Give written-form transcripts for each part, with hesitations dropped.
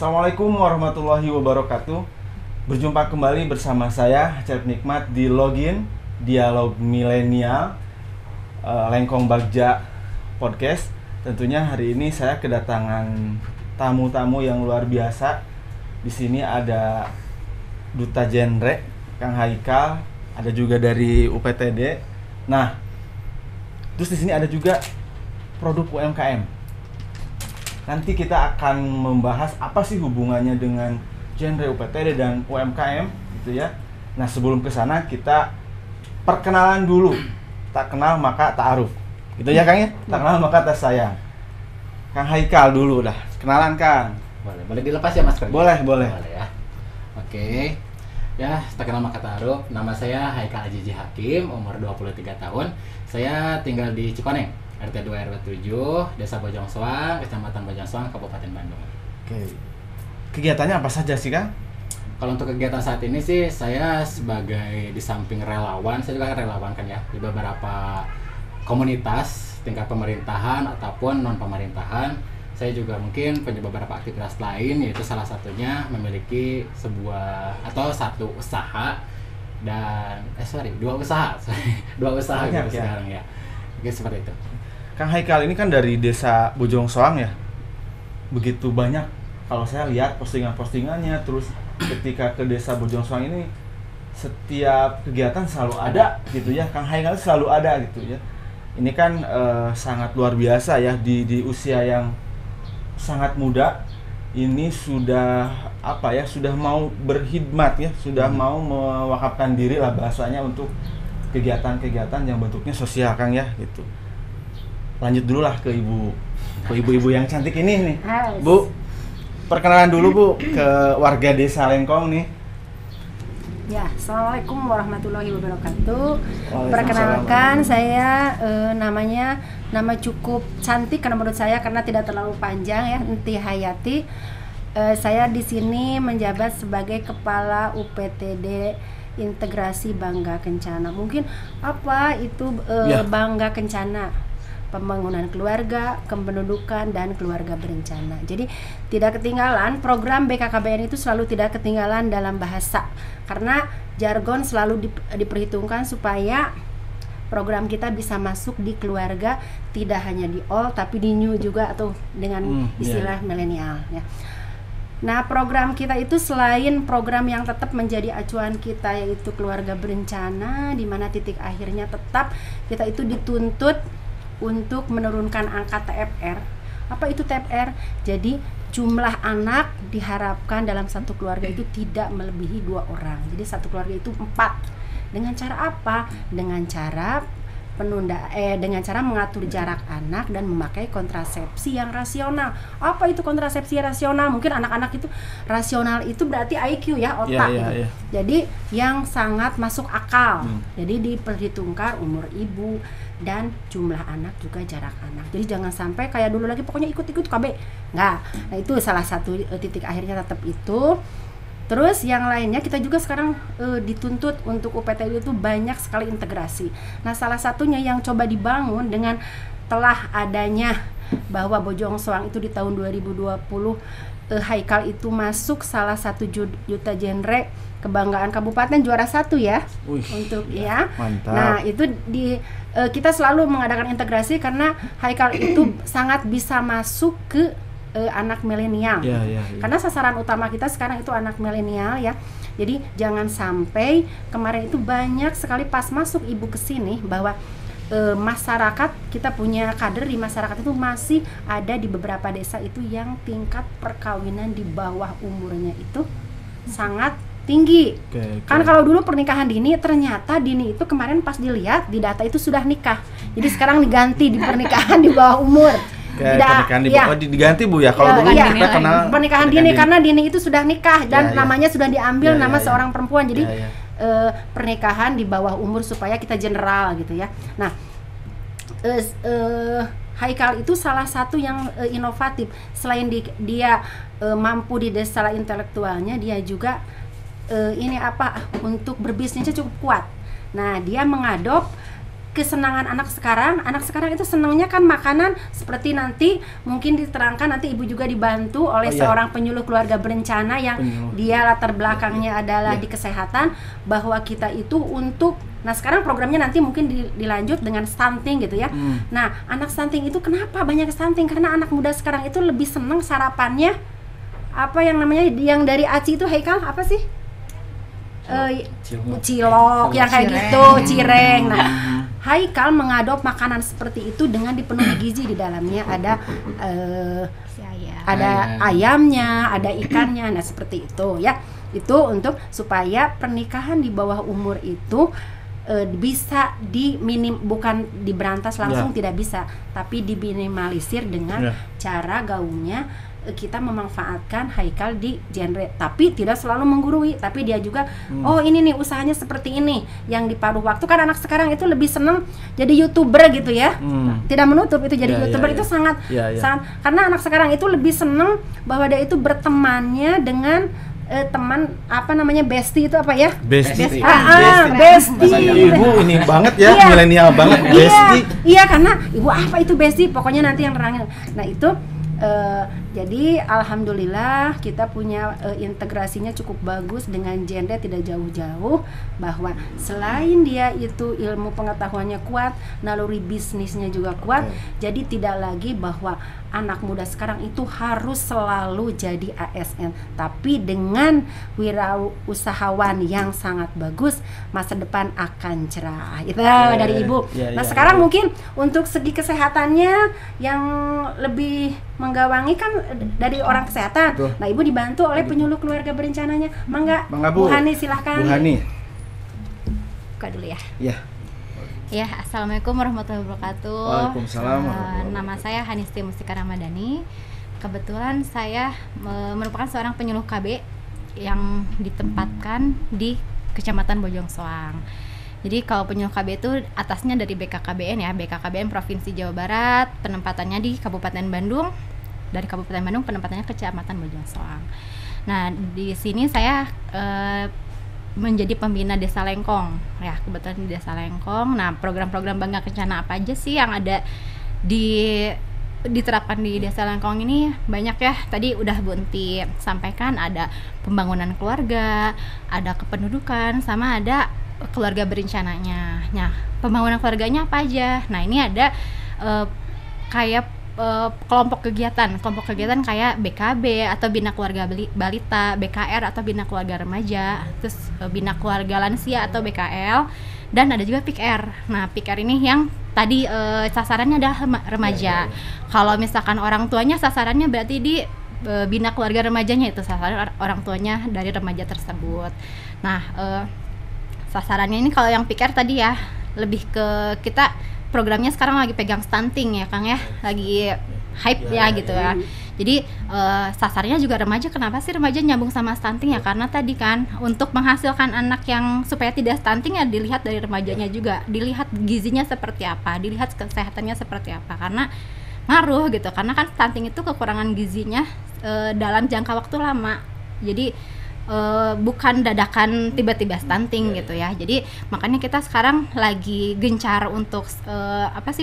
Assalamualaikum warahmatullahi wabarakatuh. Berjumpa kembali bersama saya Cep Nikmat di Login Dialog Milenial Lengkong Bagja Podcast. Tentunya hari ini saya kedatangan tamu-tamu yang luar biasa. Di sini ada Duta Genre Kang Haikal, ada juga dari UPTD. Nah, terus di sini ada juga produk UMKM. Nanti kita akan membahas apa sih hubungannya dengan genre UPTD dan UMKM gitu ya. Nah, sebelum ke sana kita perkenalan dulu. Tak kenal maka ta'aruf. Gitu ya Kang ya? Tak kenal maka tak sayang. Kang Haikal dulu dah. Kenalan Kang. Boleh dilepas ya Mas Kerja? Boleh ya. Oke. Ya, tak kenal maka ta'aruf. Nama saya Haikal Azizi Hakim, umur 23 tahun. Saya tinggal di Cikoneng, RT 2 RW 7, Desa Bojong Soang, Kecamatan Bojong Soang, Kabupaten Bandung. Oke. Kegiatannya apa saja sih Kang? Kalau untuk kegiatan saat ini sih, saya sebagai di samping relawan, saya juga kan relawan kan ya, di beberapa komunitas tingkat pemerintahan ataupun non pemerintahan. Saya juga mungkin punya beberapa aktivitas lain, yaitu salah satunya memiliki sebuah atau satu usaha dan dua usaha Banyak gitu ya? sekarang ya. Oke, seperti itu. Kang Haikal ini kan dari Desa Bojong Soang ya. Begitu banyak kalau saya lihat postingan-postingannya, terus ketika ke Desa Bojong Soang ini setiap kegiatan selalu ada gitu ya. Kang Haikal selalu ada gitu ya. Ini kan sangat luar biasa ya di usia yang sangat muda. Ini sudah sudah mau berkhidmat ya, sudah mau mewakafkan diri lah bahasanya untuk kegiatan-kegiatan yang bentuknya sosial Kang ya gitu. Lanjut dulu lah ke ibu-ibu yang cantik ini nih. Bu, perkenalan dulu Bu ke warga Desa Lengkong nih. Ya, Assalamualaikum warahmatullahi wabarakatuh. Perkenalkan saya nama cukup cantik karena menurut saya, karena tidak terlalu panjang ya, Enti Hayati. Saya di sini menjabat sebagai Kepala UPTD Integrasi Bangga Kencana. Mungkin apa itu Bangga Kencana? Pembangunan keluarga, kependudukan, dan keluarga berencana. Jadi tidak ketinggalan, program BKKBN itu selalu tidak ketinggalan dalam bahasa, karena jargon selalu diperhitungkan supaya program kita bisa masuk di keluarga, tidak hanya di all tapi di new juga, atau dengan istilah milenial ya. Nah, program kita itu selain program yang tetap menjadi acuan kita, yaitu keluarga berencana, di mana titik akhirnya tetap kita itu dituntut untuk menurunkan angka TFR. Apa itu TFR? Jadi jumlah anak diharapkan dalam satu keluarga itu tidak melebihi 2 orang. Jadi satu keluarga itu 4. Dengan cara apa? Dengan cara dengan cara mengatur jarak anak dan memakai kontrasepsi yang rasional. Apa itu kontrasepsi rasional? Mungkin anak-anak itu rasional itu berarti IQ ya, otak gitu. Jadi yang sangat masuk akal. Jadi diperhitungkan umur ibu dan jumlah anak, juga jarak anak. Jadi jangan sampai kayak dulu lagi pokoknya ikut-ikut KB. Enggak. Nah, itu salah satu titik akhirnya tetap itu. Terus yang lainnya kita juga sekarang dituntut untuk UPTD itu banyak sekali integrasi. Nah, salah satunya yang coba dibangun dengan telah adanya bahwa Bojong Soang itu di tahun 2020 Haikal itu masuk salah satu duta genre kebanggaan kabupaten, juara 1 ya. Untuk ya. Mantap. Nah, itu kita selalu mengadakan integrasi karena Haikal itu sangat bisa masuk ke anak milenial. Karena sasaran utama kita sekarang itu anak milenial ya. Jadi jangan sampai kemarin itu banyak sekali pas masuk ibu ke sini bahwa masyarakat, kita punya kader di masyarakat itu masih ada di beberapa desa itu yang tingkat perkawinan di bawah umurnya itu sangat tinggi. Kan kalau dulu pernikahan dini, ternyata dini itu kemarin pas dilihat di data itu sudah nikah. Jadi sekarang diganti di pernikahan di bawah umur. Diganti Bu ya. Kalau dulu kita kenal pernikahan dini karena dini itu sudah nikah dan namanya sudah diambil nama seorang perempuan. Jadi pernikahan di bawah umur supaya kita general gitu ya. Nah, Haikal itu salah satu yang inovatif. Selain dia mampu di desa intelektualnya, dia juga untuk berbisnisnya cukup kuat. Nah, dia mengadop kesenangan anak sekarang itu senangnya kan makanan seperti nanti mungkin diterangkan nanti ibu juga dibantu oleh seorang penyuluh keluarga berencana yang dia latar belakangnya adalah di kesehatan, bahwa kita itu untuk sekarang programnya nanti mungkin dilanjut dengan stunting gitu ya. Nah, anak stunting itu kenapa banyak stunting? Karena anak muda sekarang itu lebih senang sarapannya apa yang namanya yang dari ACI itu Haikal apa sih? Cilok yang kayak gitu, cireng. Nah, Haikal mengadop makanan seperti itu dengan dipenuhi gizi. Di dalamnya ada ayamnya, ada ikannya. Nah, seperti itu ya. Itu untuk supaya pernikahan di bawah umur itu bisa bukan diberantas langsung, tidak bisa, tapi diminimalisir dengan cara gaungnya. Kita memanfaatkan Haikal di genre, tapi tidak selalu menggurui, tapi dia juga oh ini nih usahanya seperti ini, yang di paruh waktu kan anak sekarang itu lebih seneng jadi YouTuber gitu ya. Tidak menutup itu jadi YouTuber itu sangat karena anak sekarang itu lebih seneng bahwa dia itu bertemannya dengan teman apa namanya bestie itu apa ya? Bestie. Bestie. Ibu ini banget ya, milenial banget bestie. Iya, karena ibu apa itu bestie? Pokoknya nanti yang terangin. Nah, itu jadi alhamdulillah kita punya integrasinya cukup bagus dengan genre, tidak jauh-jauh, bahwa selain dia itu ilmu pengetahuannya kuat, naluri bisnisnya juga kuat. Jadi tidak lagi bahwa anak muda sekarang itu harus selalu jadi ASN, tapi dengan wirausahawan yang sangat bagus, masa depan akan cerah. Itu dari ibu. Sekarang mungkin untuk segi kesehatannya yang lebih menggawangi kan dari orang kesehatan. Nah, ibu dibantu oleh penyuluh keluarga berencananya. Mangga Bu Hani, silahkan. Bu Hani. Buka dulu ya. Iya. Ya, assalamualaikum warahmatullahi wabarakatuh. Waalaikumsalam. Nama saya Hanisti Mustika Ramadhani. Kebetulan saya merupakan seorang penyuluh KB yang ditempatkan di Kecamatan Bojong Soang. Jadi kalau penyuluh KB itu atasnya dari BKKBN ya, BKKBN Provinsi Jawa Barat, penempatannya di Kabupaten Bandung. Dari Kabupaten Bandung penempatannya Kecamatan Bojong Soang. Nah, di sini saya menjadi pembina Desa Lengkong ya, kebetulan di Desa Lengkong. Nah, program-program Bangga Kencana apa aja sih yang ada diterapkan di Desa Lengkong ini? Banyak ya, tadi udah Bu Enti sampaikan, ada pembangunan keluarga, ada kependudukan, sama ada keluarga berencananya. Nah, pembangunan keluarganya apa aja? Nah, ini ada kayak kelompok kegiatan kayak BKB atau Bina Keluarga Balita, BKR atau Bina Keluarga Remaja, terus Bina Keluarga Lansia atau BKL, dan ada juga PIKR. Nah, PIKR ini yang tadi sasarannya adalah remaja. Kalau misalkan orang tuanya sasarannya berarti di Bina Keluarga Remajanya, itu sasaran orang tuanya dari remaja tersebut. Nah, sasarannya ini kalau yang PIKR tadi ya lebih ke kita programnya sekarang lagi pegang stunting ya Kang ya, lagi hype ya gitu ya. Jadi sasarannya juga remaja. Kenapa sih remaja nyambung sama stunting ya? Karena tadi kan untuk menghasilkan anak yang supaya tidak stunting ya dilihat dari remajanya juga, dilihat gizinya seperti apa, dilihat kesehatannya seperti apa, karena ngaruh gitu. Karena kan stunting itu kekurangan gizinya dalam jangka waktu lama. Jadi bukan dadakan tiba-tiba stunting gitu ya. Jadi makanya kita sekarang lagi gencar untuk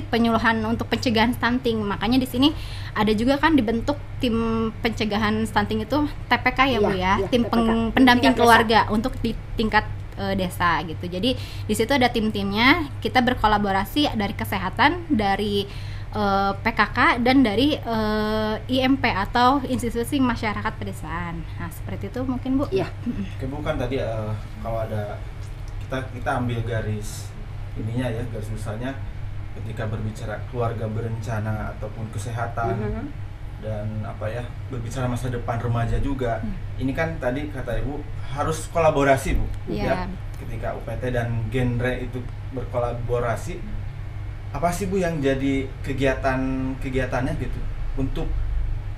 penyuluhan untuk pencegahan stunting. Makanya di sini ada juga kan dibentuk tim pencegahan stunting itu TPK ya Bu ya, tim pendamping keluarga untuk di tingkat desa gitu. Jadi di situ ada tim-timnya, kita berkolaborasi dari kesehatan, dari PKK dan dari IMP atau institusi masyarakat pedesaan. Nah, seperti itu mungkin Bu. Iya. Oke Bu, kan tadi kalau ada kita ambil garis ininya ya, garis besarnya ketika berbicara keluarga berencana ataupun kesehatan dan berbicara masa depan remaja juga. Ini kan tadi kata Ibu harus kolaborasi Bu. Ya. Ketika UPT dan genre itu berkolaborasi, apa sih Bu yang jadi kegiatannya gitu untuk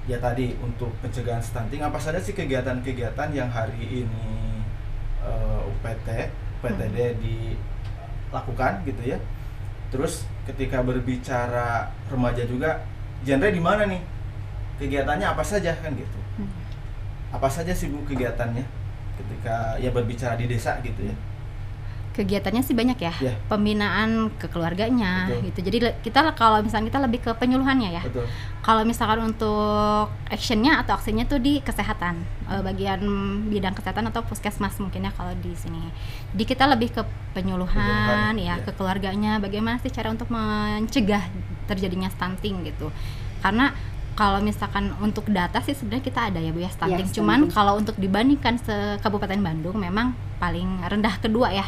ya tadi untuk pencegahan stunting? Apa saja sih kegiatan-kegiatan yang hari ini UPTD dilakukan gitu ya? Terus ketika berbicara remaja juga, genre di mana nih? Kegiatannya apa saja kan gitu? Apa saja sih Bu kegiatannya ketika ya berbicara di desa gitu ya? Kegiatannya sih banyak ya, Yeah. pembinaan ke keluarganya Betul. gitu. Jadi kita kalau misalnya kita lebih ke penyuluhannya ya. Betul. Kalau misalkan untuk actionnya atau aksinya tuh di kesehatan, bagian bidang kesehatan atau puskesmas mungkin ya kalau di sini. Jadi kita lebih ke penyuluhan ya, ya. ke keluarganya. Bagaimana sih cara untuk mencegah terjadinya stunting gitu. Karena kalau misalkan untuk data sih sebenarnya kita ada ya Bu ya stunting. Ya, Cuman stunting. kalau untuk dibandingkan Kabupaten Bandung memang paling rendah kedua ya.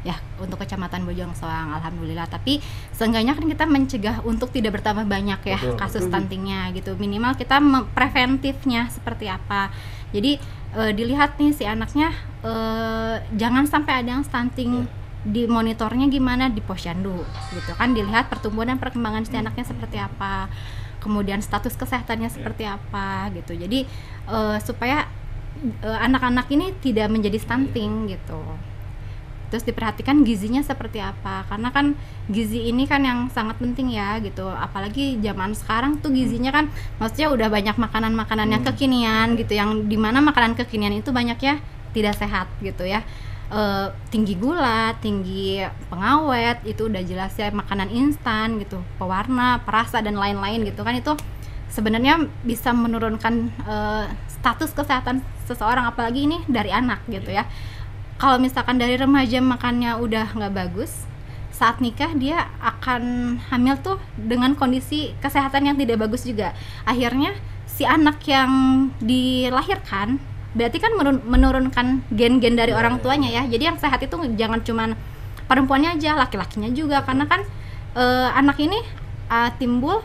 Ya. Untuk Kecamatan Bojong Soang, alhamdulillah. Tapi seenggaknya kan kita mencegah untuk tidak bertambah banyak ya Betul, kasus betul. stuntingnya gitu. Minimal kita preventifnya seperti apa. Jadi dilihat nih si anaknya jangan sampai ada yang stunting. Di monitornya gimana, di posyandu gitu kan, dilihat pertumbuhan dan perkembangan si anaknya seperti apa, kemudian status kesehatannya seperti apa gitu. Jadi supaya anak-anak ini tidak menjadi stunting gitu. Terus diperhatikan gizinya seperti apa, karena kan gizi ini kan yang sangat penting ya gitu. Apalagi zaman sekarang tuh gizinya kan maksudnya udah banyak makanan-makanan yang kekinian gitu, yang dimana makanan kekinian itu banyak ya tidak sehat gitu ya. Tinggi gula, tinggi pengawet, itu udah jelas ya, makanan instan gitu, pewarna, perasa dan lain-lain gitu kan, itu sebenarnya bisa menurunkan status kesehatan seseorang, apalagi ini dari anak gitu ya. Kalau misalkan dari remaja makannya udah nggak bagus, saat nikah dia akan hamil tuh dengan kondisi kesehatan yang tidak bagus juga. Akhirnya si anak yang dilahirkan berarti kan menurunkan gen-gen dari orang tuanya ya. Jadi yang sehat itu jangan cuman perempuannya aja, laki-lakinya juga, karena kan anak ini timbul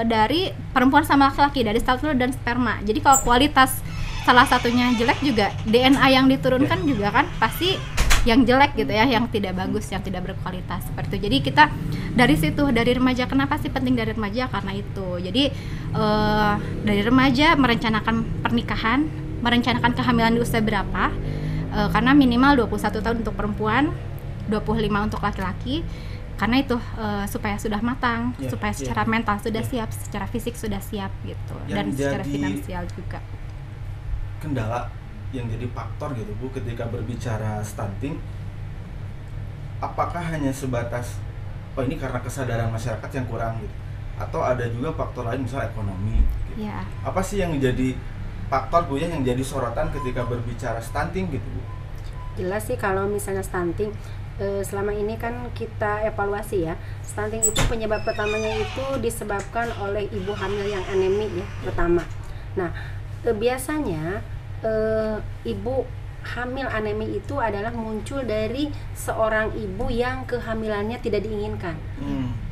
dari perempuan sama laki-laki, dari sel telur dan sperma. Jadi kalau kualitas salah satunya jelek juga DNA yang diturunkan juga kan pasti yang jelek gitu ya, yang tidak bagus, yang tidak berkualitas seperti itu. Jadi kita dari situ, dari remaja, kenapa sih penting dari remaja? Karena itu. Jadi dari remaja merencanakan pernikahan, merencanakan kehamilan di usia berapa, karena minimal 21 tahun untuk perempuan, 25 untuk laki-laki. Karena itu supaya sudah matang, supaya secara mental sudah siap, secara fisik sudah siap gitu, dan secara finansial juga. Kendala yang jadi faktor gitu Bu ketika berbicara stunting, apakah hanya sebatas ini karena kesadaran masyarakat yang kurang gitu, atau ada juga faktor lain misalnya ekonomi gitu. Ya. Apa sih yang jadi faktor Bu ya yang jadi sorotan ketika berbicara stunting gitu Bu? Jelas sih kalau misalnya stunting, selama ini kan kita evaluasi ya, stunting itu penyebab pertamanya itu disebabkan oleh ibu hamil yang anemik ya pertama. Nah biasanya ibu hamil anemik itu adalah muncul dari seorang ibu yang kehamilannya tidak diinginkan.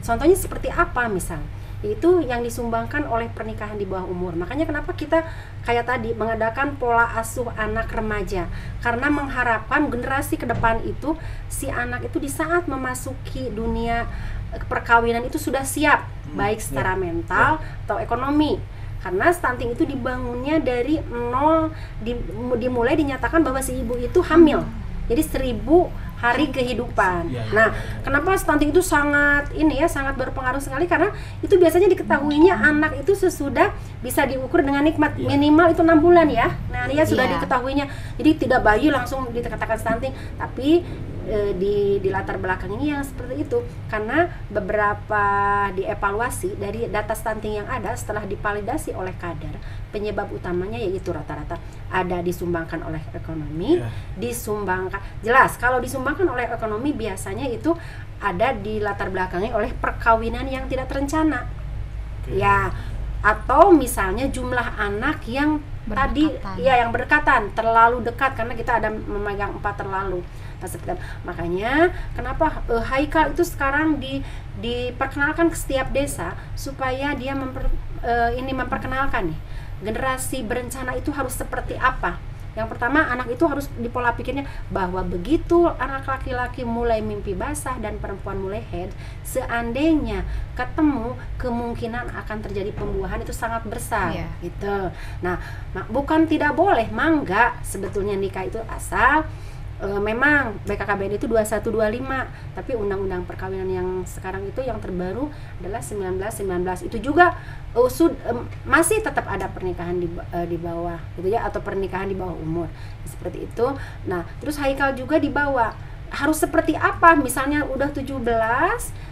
Contohnya seperti apa misal? Itu yang disumbangkan oleh pernikahan di bawah umur. Makanya kenapa kita kayak tadi mengadakan pola asuh anak remaja, karena mengharapkan generasi ke depan itu si anak itu di saat memasuki dunia perkawinan itu sudah siap, baik secara mental atau ekonomi. Karena stunting itu dibangunnya dari nol, dimulai dinyatakan bahwa si ibu itu hamil. Jadi 1000 hari kehidupan. Nah, kenapa stunting itu sangat sangat berpengaruh sekali, karena itu biasanya diketahuinya anak itu sesudah bisa diukur dengan nikmat, minimal itu 6 bulan ya. Nah, dia sudah diketahuinya. Jadi tidak bayi langsung dikatakan stunting, tapi di latar belakang ini yang seperti itu, karena beberapa dievaluasi dari data stunting yang ada setelah divalidasi oleh kadar, penyebab utamanya yaitu rata-rata ada disumbangkan oleh ekonomi, disumbangkan jelas kalau disumbangkan oleh ekonomi biasanya itu ada di latar belakangnya oleh perkawinan yang tidak terencana, ya, atau misalnya jumlah anak yang berdekatan. Yang berdekatan, terlalu dekat karena kita ada memegang 4 terlalu. Makanya kenapa Haikal itu sekarang diperkenalkan ke setiap desa supaya dia memperkenalkan nih generasi berencana itu harus seperti apa. Yang pertama, anak itu harus dipola pikirnya bahwa begitu anak laki-laki mulai mimpi basah dan perempuan mulai head, seandainya ketemu kemungkinan akan terjadi pembuahan itu sangat besar gitu. Nah, bukan tidak boleh, mangga sebetulnya nikah itu asal memang BKKBN itu 2125, tapi undang-undang perkawinan yang sekarang itu yang terbaru adalah 1919 itu juga masih tetap ada pernikahan di bawah gitu ya, atau pernikahan di bawah umur seperti itu. Nah, terus Haikal juga dibawa harus seperti apa? Misalnya udah 17,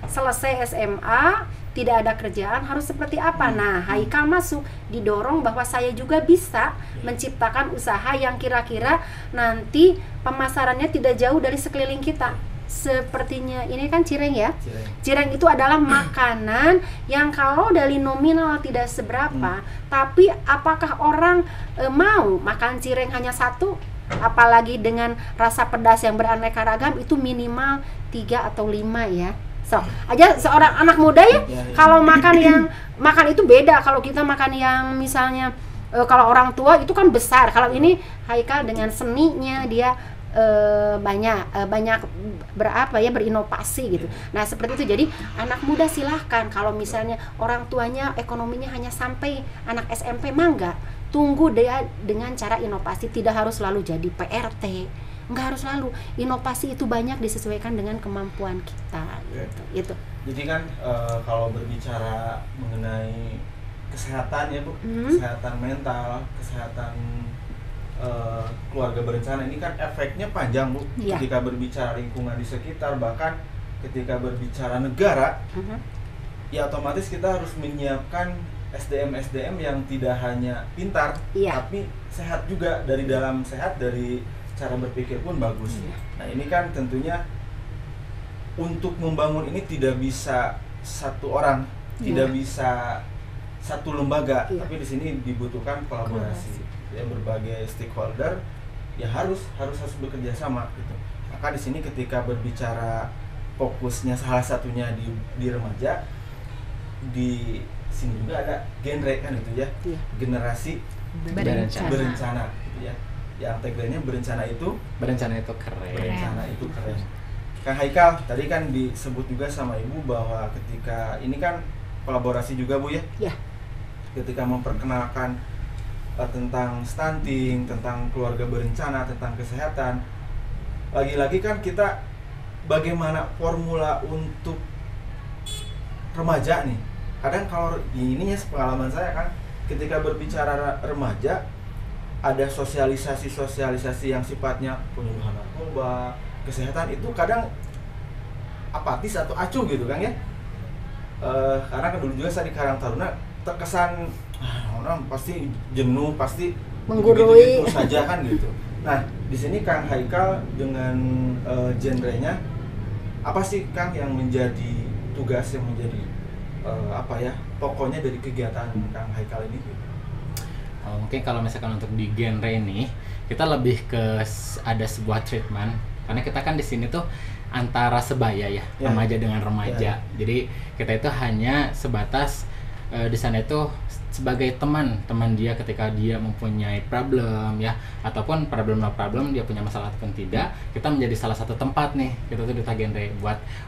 selesai SMA, tidak ada kerjaan, harus seperti apa? Nah, Haikal masuk, didorong bahwa saya juga bisa menciptakan usaha yang kira-kira nanti pemasarannya tidak jauh dari sekeliling kita. Sepertinya ini kan cireng ya. Cireng itu adalah makanan yang kalau dari nominal tidak seberapa, tapi apakah orang mau makan cireng hanya satu? Apalagi dengan rasa pedas yang beraneka ragam, itu minimal 3 atau 5 ya. So, aja seorang anak muda ya, kalau makan itu beda. Kalau kita makan yang misalnya kalau orang tua itu kan besar. Kalau ini Haikal dengan seninya dia banyak berinovasi gitu. Nah, seperti itu. Jadi anak muda silahkan, kalau misalnya orang tuanya ekonominya hanya sampai anak SMP, mangga tunggu dia dengan cara inovasi. Tidak harus selalu jadi PRT, nggak harus selalu. Inovasi itu banyak disesuaikan dengan kemampuan kita gitu. Jadi kan kalau berbicara mengenai kesehatan ya Bu, kesehatan mental, kesehatan keluarga berencana, ini kan efeknya panjang Bu. Ketika berbicara lingkungan di sekitar, bahkan ketika berbicara negara, ya otomatis kita harus menyiapkan SDM yang tidak hanya pintar, tapi sehat juga. Dari dalam sehat, dari cara berpikir pun bagus. Nah, ini kan tentunya untuk membangun ini tidak bisa satu orang, tidak bisa satu lembaga, tapi di sini dibutuhkan kolaborasi. Ya, berbagai stakeholder ya harus bekerja sama gitu. Maka di sini ketika berbicara fokusnya salah satunya di remaja, di sini juga ada genre kan gitu ya, generasi berencana gitu ya. Yang tagline-nya berencana itu keren. Berencana itu keren. Kang Haikal tadi kan disebut juga sama Ibu bahwa ketika ini kan kolaborasi juga Bu ya. Ketika memperkenalkan tentang stunting, tentang keluarga berencana, tentang kesehatan, lagi-lagi kan kita bagaimana formula untuk remaja nih. Kadang kalau ini ya, pengalaman saya kan, ketika berbicara remaja, ada sosialisasi yang sifatnya penyuluhan narkoba, kesehatan, itu kadang apatis atau acuh gitu kan ya. Karena kan dulu juga saya di Karang Taruna terkesan orang pasti jenuh, pasti menggurui gitu saja kan gitu. Nah, di sini Kang Haikal dengan genrenya apa sih Kang yang menjadi tugas, yang menjadi pokoknya dari kegiatan Kang Haikal ini? Mungkin kalau misalkan untuk di genre ini, kita lebih ke ada sebuah treatment, karena kita kan di sini tuh antara sebaya ya, remaja dengan remaja. Jadi kita itu hanya sebatas di sana itu sebagai teman dia ketika dia mempunyai problem ya, ataupun problem dia punya masalah ataupun tidak, kita menjadi salah satu tempat nih, kita tuh Duta Genre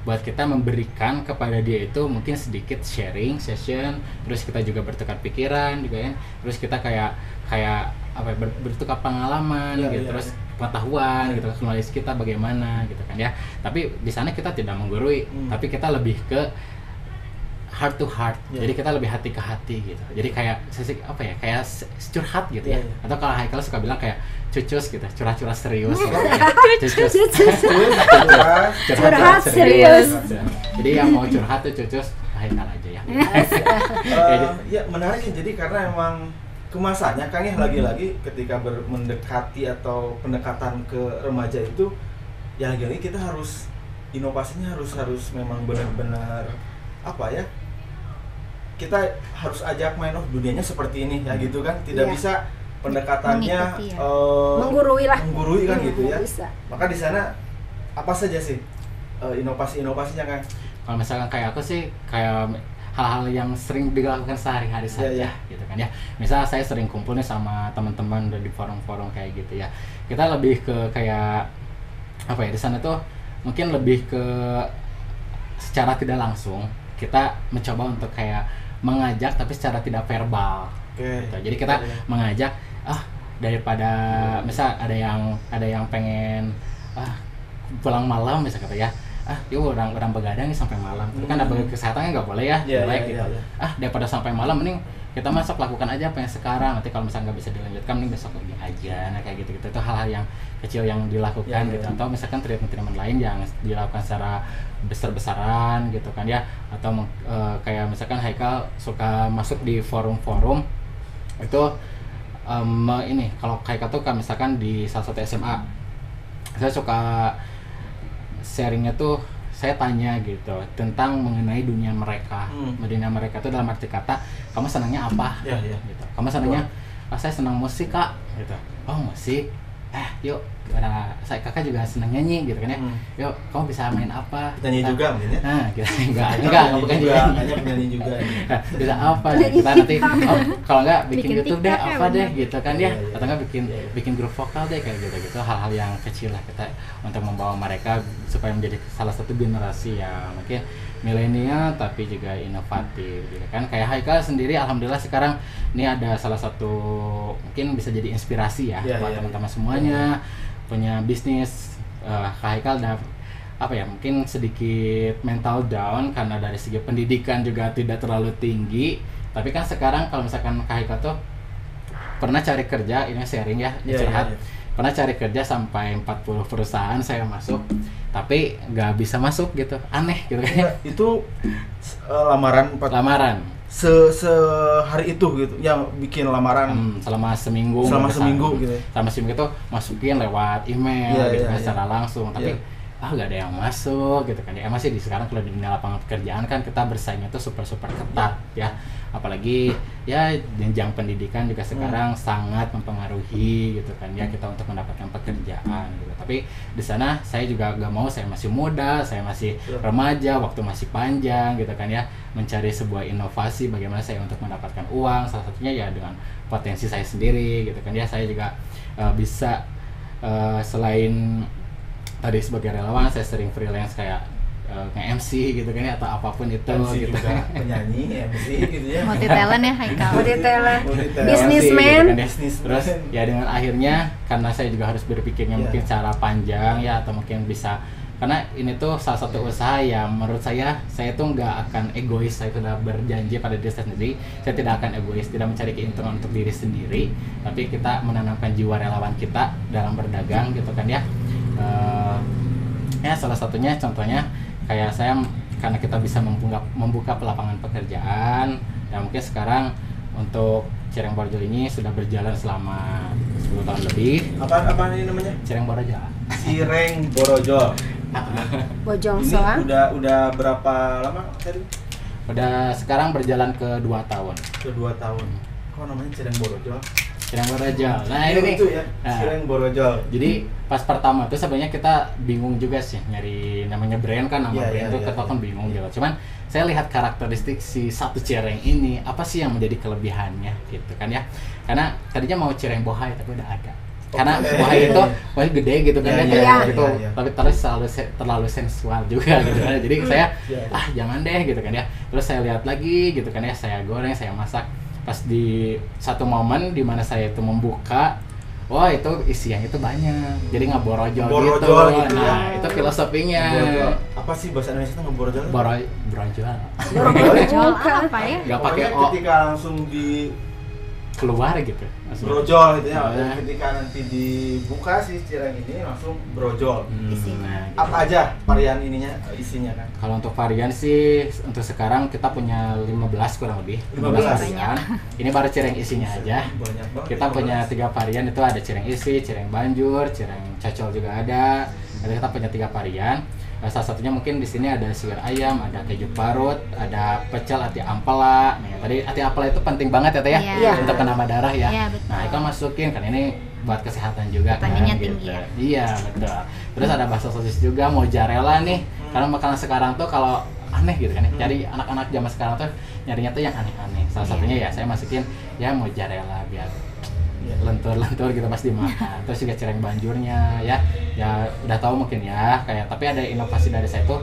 buat kita memberikan kepada dia itu mungkin sedikit sharing session, terus kita juga bertukar pikiran juga ya, terus kita kayak bertukar pengalaman gitu, terus pengetahuan gitu, knowledge kita bagaimana gitu kan ya. Tapi di sana kita tidak menggurui, tapi kita lebih ke heart to heart, jadi kita lebih hati ke hati gitu. Jadi kayak kayak curhat gitu ya. Atau kalau Haikal suka bilang kayak cucus gitu, curhat serius. Curhat serius. Jadi yang mau curhat tuh cucus Haikal aja ya. Ya menarik ya, jadi karena emang kemasannya Kang ya, lagi-lagi ketika mendekati atau pendekatan ke remaja itu, ya lagi-lagi kita harus inovasinya harus memang benar-benar kita harus ajak main dunianya seperti ini ya gitu kan, tidak bisa pendekatannya menggurui kan gitu ya. Bisa. Maka di sana apa saja sih inovasinya kan? Kalau misalkan kayak aku sih kayak hal-hal yang sering dilakukan sehari-hari saja gitu kan ya. Misal saya sering kumpul nih sama teman-teman di forum-forum kayak gitu ya. Kita lebih ke kayak di sana tuh mungkin lebih ke secara tidak langsung kita mencoba untuk kayak mengajak tapi secara tidak verbal. Gitu. Jadi kita mengajak daripada misal ada yang pengen pulang malam misal kata ya. Yuk orang begadang nih sampai malam. Tapi kan ada kesehatan nggak boleh ya, jelek gitu. Daripada sampai malam mending kita masuk lakukan aja apa yang sekarang, nanti kalau misalnya nggak bisa dilanjutkan nih besok lagi aja. Nah kayak gitu-gitu itu hal-hal yang kecil yang dilakukan gitu. Atau misalkan treatment lain yang dilakukan secara besar-besaran gitu kan ya, atau kayak misalkan Haikal suka masuk di forum-forum itu ini kalau Haikal tuh kan misalkan di salah satu SMA saya suka sharingnya tuh, saya tanya gitu tentang mengenai dunia mereka. Dunia mereka itu dalam arti kata, kamu senangnya apa? Gitu. Kamu senangnya, saya senang musik kak. Gitu. Oh musik, yuk. Karena saya kakak juga senang nyanyi gitu kan ya. Yuk, kamu bisa main apa? Nyanyi juga mungkin ya? Nah, kita enggak bukan juga. Hanya penyanyi juga. Bisa apa? Kita nanti kalau enggak bikin YouTube deh, apa deh gitu kan ya? Atau enggak bikin grup vokal deh kayak gitu. Hal-hal yang kecil lah kita untuk membawa mereka supaya menjadi salah satu generasi yang mungkin milenial tapi juga inovatif gitu kan. Kayak Haikal sendiri alhamdulillah sekarang ini ada salah satu mungkin bisa jadi inspirasi ya buat teman-teman semuanya. Punya bisnis. Haikal udah mungkin sedikit mental down karena dari segi pendidikan juga tidak terlalu tinggi, tapi kan sekarang kalau misalkan Haikal tuh pernah cari kerja, ini sharing ya, curhat. Pernah cari kerja sampai 40 perusahaan saya masuk, tapi nggak bisa masuk gitu, aneh gitu kan. Itu lamaran sehari itu gitu yang bikin lamaran selama seminggu gitu. Selama seminggu itu masukin lewat email secara langsung, tapi nggak ada yang masuk gitu kan ya. Masih di sekarang kalau di dunia lapangan pekerjaan kan kita bersaingnya tuh super ketat ya, apalagi ya jenjang pendidikan juga sekarang sangat mempengaruhi gitu kan ya kita untuk mendapatkan pekerjaan gitu. Tapi di sana saya juga gak mau, saya masih muda, saya masih remaja, waktu masih panjang gitu kan ya, mencari sebuah inovasi bagaimana saya untuk mendapatkan uang, salah satunya ya dengan potensi saya sendiri gitu kan ya. Saya juga bisa selain tadi sebagai relawan, saya sering freelance kayak nge-MC gitu kan ya, atau apapun itu MC gitu juga, penyanyi, MC gitu ya. Multi talent ya Haikal. Multi talent, businessman. businessman. Terus ya dengan akhirnya karena saya juga harus berpikirnya mungkin secara panjang ya, atau mungkin bisa, karena ini tuh salah satu usaha yang menurut saya tuh nggak akan egois. Saya sudah berjanji pada diri saya sendiri, saya tidak akan egois, tidak mencari keuntungan untuk diri sendiri, tapi kita menanamkan jiwa relawan kita dalam berdagang gitu kan ya. Ya salah satunya contohnya kayak saya, karena kita bisa membuka lapangan pekerjaan ya, mungkin sekarang untuk Cireng Borjol ini sudah berjalan selama 10 tahun lebih. Apa ini namanya? Cireng Borjol. Cireng Borjol. Bojong Ini Soang. udah berapa lama tadi? Udah sekarang berjalan ke 2 tahun. Ke 2 tahun. Kok namanya Cireng Borjol? Cireng Borjol. Nah ini nih. Itu ya. Cireng Borjol. Jadi pas pertama tuh sebenarnya kita bingung juga sih nyari namanya brand kan, nama brand itu kita kan bingung gitu. Cuman saya lihat karakteristik si satu cireng ini, apa sih yang menjadi kelebihannya gitu kan ya. Karena tadinya mau cireng bohai tapi udah ada. Karena bohai itu bohai gede gitu kan gitu. Tapi terus terlalu sensual juga gitu kan. Jadi saya jangan deh gitu kan ya. Terus saya lihat lagi gitu kan ya, saya goreng, saya masak. Pas di satu momen di mana saya itu membuka, wah itu isiannya itu banyak, jadi nggak borojol gitu. Nah itu filosofinya. Apa sih bahasa Indonesia itu ngeborojol? Brojol. Brojol apa ya? Nggak pakai o. Ketika langsung di keluar gitu. Brojol gitu ya. Ketika nanti dibuka si cireng ini langsung brojol. Nah, gitu. Apa aja varian isinya kan? Kalau untuk varian sih untuk sekarang kita punya 15 kurang lebih. 15 varian. Ini baru cireng isinya aja. Banyak banget. Kita punya 3 varian, itu ada cireng isi, cireng banjur, cireng cocol juga ada. Jadi kita punya 3 varian. Salah satunya mungkin di sini ada suwir ayam, ada keju parut, ada pecel ati ampela. Nih, tadi ati ampela itu penting banget ya Teh ya, untuk penambah darah ya. Nah, itu masukin kan ini buat kesehatan juga kan. Tinggi ya. Iya, betul. Terus ada bakso sosis juga, mozzarella nih. Karena makanan sekarang tuh kalau aneh gitu kan ya. Jadi anak-anak zaman sekarang tuh nyarinya tuh yang aneh-aneh. Salah satunya ya saya masukin ya mozzarella biar lentur-lentur gitu pas dimakan. Terus juga cireng banjurnya ya udah tahu mungkin ya kayak, tapi ada inovasi dari saya tuh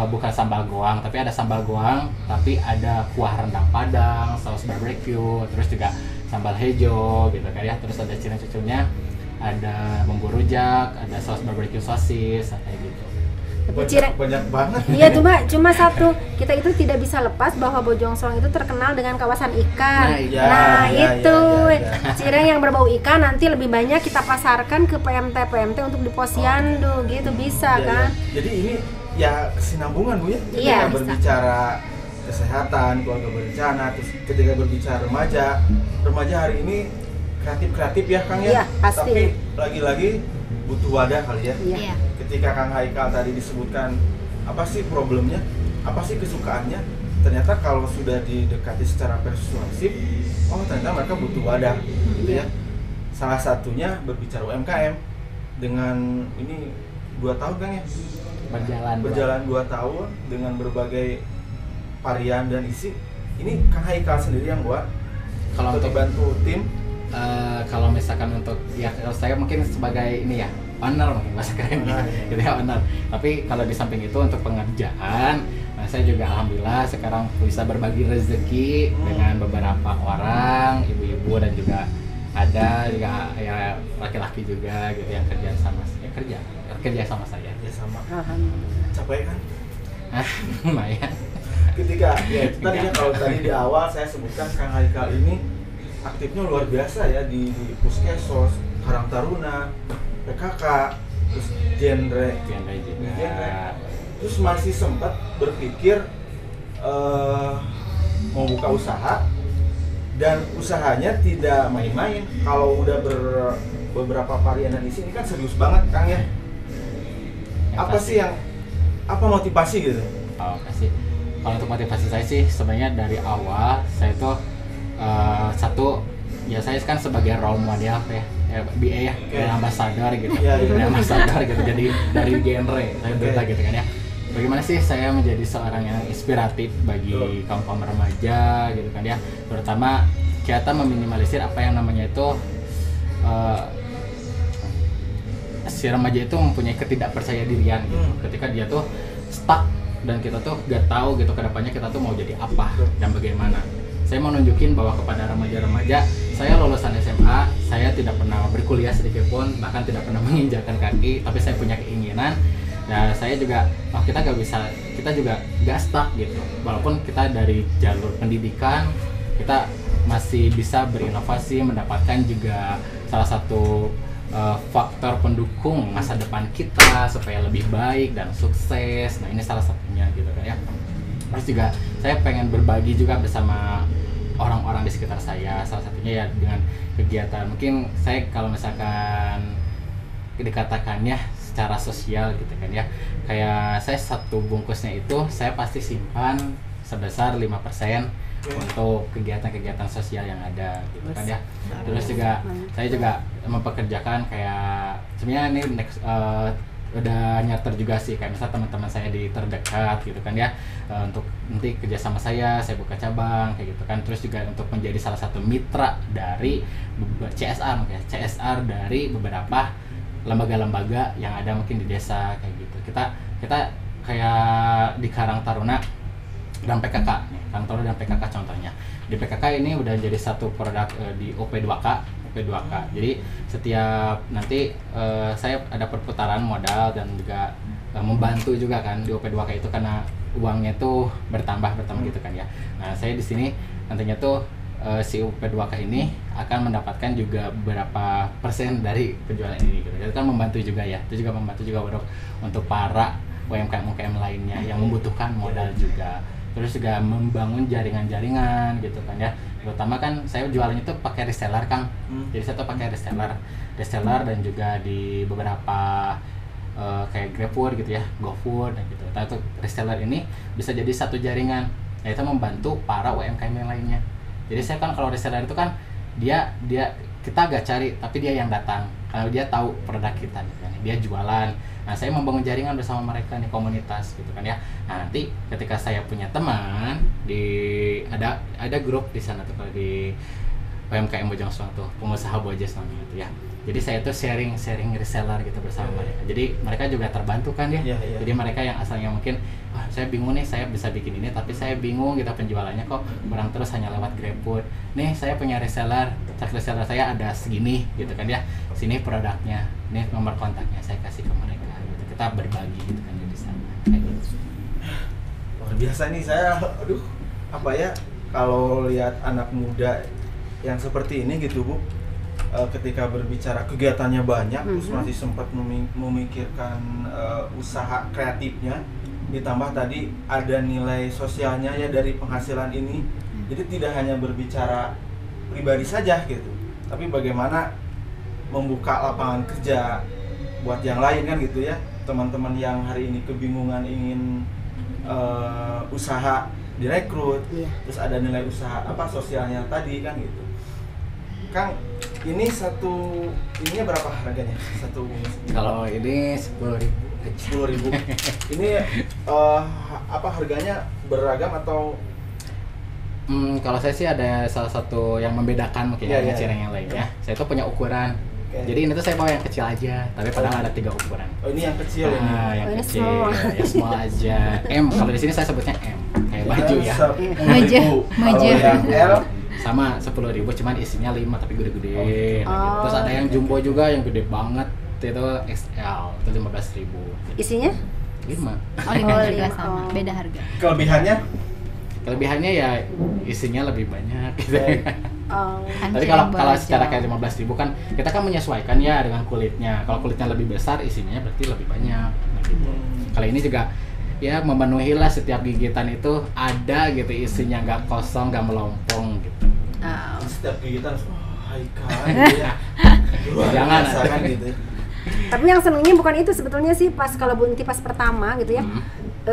bukan sambal goang, tapi ada sambal goang tapi ada kuah rendang padang, saus barbecue, terus juga sambal hejo gitu kan ya. Terus ada cireng cucunya, ada bumbu rujak, ada saus barbecue sosis kayak gitu. banyak banget. Iya, cuma satu, kita itu tidak bisa lepas bahwa Bojongsoang itu terkenal dengan kawasan ikan. Itu cireng yang berbau ikan nanti lebih banyak kita pasarkan ke PMT untuk di posyandu gitu bisa kan. Jadi ini ya kesinambungan Bu ya. Iya, Ketika berbicara kesehatan, keluarga berencana, terus ketika berbicara remaja hari ini kreatif ya Kang ya. Iya, pasti. Tapi lagi-lagi butuh wadah kali ya. Iya. Ketika Kang Haikal tadi disebutkan apa sih problemnya, apa sih kesukaannya, ternyata kalau sudah didekati secara persuasif, ternyata mereka butuh wadah gitu ya. Salah satunya berbicara UMKM dengan ini 2 tahun Kang ya. Berjalan 2 tahun dengan berbagai varian dan isi. Ini Kang Haikal sendiri yang buat. Kalau untuk bantu tim, kalau misalkan untuk ya kalau saya mungkin sebagai ini ya owner mungkin bahasa kerennya gitu ya owner. Tapi kalau di samping itu untuk pengerjaan, saya juga alhamdulillah sekarang bisa berbagi rezeki dengan beberapa orang, ibu-ibu dan juga ada juga ya laki-laki juga gitu yang kerja sama saya. Ya sama. Capek kan? Lumayan. Ketika ya tadinya kalau tadi di awal saya sebutkan Kang Haikal ini aktifnya luar biasa ya di Puskesos, Karang Taruna, PKK, terus genre juga. Terus masih sempat berpikir mau buka usaha dan usahanya tidak main-main. Kalau udah beberapa varian di sini kan serius banget Kang ya. Apa motivasi gitu? Pasti. Kalau untuk motivasi saya sih sebenarnya dari awal saya tuh satu ya saya kan sebagai role model ya BA ya, ambassador gitu. Ambassador gitu. Jadi dari genre saya cerita gitu kan ya. Bagaimana sih saya menjadi seorang yang inspiratif bagi kaum remaja gitu kan ya. Terutama kita meminimalisir apa yang namanya itu si remaja itu mempunyai ketidakpercaya dirian gitu. Ketika dia tuh stuck dan kita tuh gak tahu gitu kedepannya kita tuh mau jadi apa dan bagaimana. Saya mau nunjukin bahwa kepada remaja-remaja, saya lulusan SMA, saya tidak pernah berkuliah sedikit pun, bahkan tidak pernah menginjakan kaki, tapi saya punya keinginan. Nah, saya juga, kita juga gak stuck gitu. Walaupun kita dari jalur pendidikan, kita masih bisa berinovasi, mendapatkan juga salah satu faktor pendukung masa depan kita supaya lebih baik dan sukses. Nah, ini salah satunya gitu kan ya. Terus juga saya pengen berbagi juga bersama orang-orang di sekitar saya. Salah satunya ya dengan kegiatan. Mungkin saya kalau misalkan dikatakannya secara sosial gitu kan ya. Kayak saya satu bungkusnya itu saya pasti simpan sebesar 5% untuk kegiatan-kegiatan sosial yang ada gitu kan ya. Terus juga saya juga mempekerjakan kayak sebenarnya ini udah nyarter juga sih kayak misalnya teman-teman saya di terdekat gitu kan ya, untuk nanti kerja sama saya buka cabang kayak gitu kan. Terus juga untuk menjadi salah satu mitra dari CSR dari beberapa lembaga-lembaga yang ada mungkin di desa kayak gitu. Kita kayak di Karang Taruna dan PKK nih, Karang Taruna dan PKK contohnya. Di PKK ini udah jadi satu produk di OP2K. Jadi setiap nanti saya ada perputaran modal dan juga membantu juga kan di OP2K itu karena uangnya tuh bertambah gitu kan ya. Nah, saya di sini nantinya tuh si OP2K ini akan mendapatkan juga beberapa persen dari penjualan ini gitu. Jadi kan membantu juga ya. Itu juga membantu juga untuk para UMKM lainnya yang membutuhkan modal juga. Terus juga membangun jaringan-jaringan gitu kan ya. Terutama kan saya jualannya tuh pakai reseller Kang. Jadi saya tuh pakai reseller dan juga di beberapa kayak GrabFood gitu ya, GoFood dan gitu. Nah, itu reseller ini bisa jadi satu jaringan, yaitu membantu para UMKM yang lainnya. Jadi saya kan kalau reseller itu kan dia kita gak cari tapi dia yang datang karena dia tahu produk kita gitu kan. Dia jualan. Nah, saya membangun jaringan bersama mereka di komunitas gitu kan ya. Nah, nanti ketika saya punya teman ada grup di sana tuh kalau di UMKM Bojongsoang tuh, pengusaha Bojes namanya itu ya. Jadi saya tuh sharing reseller gitu bersama mereka. Jadi mereka juga terbantu kan ya. Jadi mereka yang asalnya mungkin saya bingung nih, saya bisa bikin ini tapi saya bingung gitu penjualannya kok kurang terus hanya lewat GrabFood. Nih saya punya reseller saya ada segini gitu kan ya. Sini produknya, nih nomor kontaknya saya kasih ke mereka gitu. Kita berbagi gitu kan di sana. biasa nih saya, aduh apa ya, kalau lihat anak muda yang seperti ini gitu Bu, ketika berbicara kegiatannya banyak, terus masih sempat memikirkan usaha kreatifnya, ditambah tadi ada nilai sosialnya ya dari penghasilan ini. Jadi tidak hanya berbicara pribadi saja gitu, tapi bagaimana membuka lapangan kerja buat yang lain kan gitu ya, teman-teman yang hari ini kebingungan ingin usaha direkrut, terus ada nilai usaha apa sosialnya tadi kan gitu. Kang, ini ininya berapa harganya? Satu Kalau ini 10.000. 10.000. Ini apa harganya beragam atau? Kalau saya sih ada salah satu yang membedakan mungkin dengan cireng yang lain ya. Saya tuh punya ukuran. Jadi ini tuh saya bawa yang kecil aja, tapi padahal ada 3 ukuran. Oh, ini yang kecil ini. Yang kecil, ya small aja. M, kalau di sini saya sebutnya M, kayak baju ya. Maju. Yang L sama 10.000, cuman isinya 5 tapi gede-gede. Nah, terus ada yang jumbo juga yang gede banget, itu XL, itu 15.000. Isinya? 5. Oh, 5 juga sama, beda harga. Kelebihannya ya isinya lebih banyak gitu. Kan Tapi kalau secara kayak 15.000 kan kita kan menyesuaikan ya dengan kulitnya. Kalau kulitnya lebih besar, isinya berarti lebih banyak. Nah, gitu. Kalau ini juga ya memenuhi lah, setiap gigitan itu ada gitu isinya, nggak kosong, nggak melompong gitu. Setiap gigitan Haikal gitu ya. Jangan kan gitu. Tapi yang senengnya bukan itu sebetulnya sih, pas kalau Bunti pas pertama gitu ya,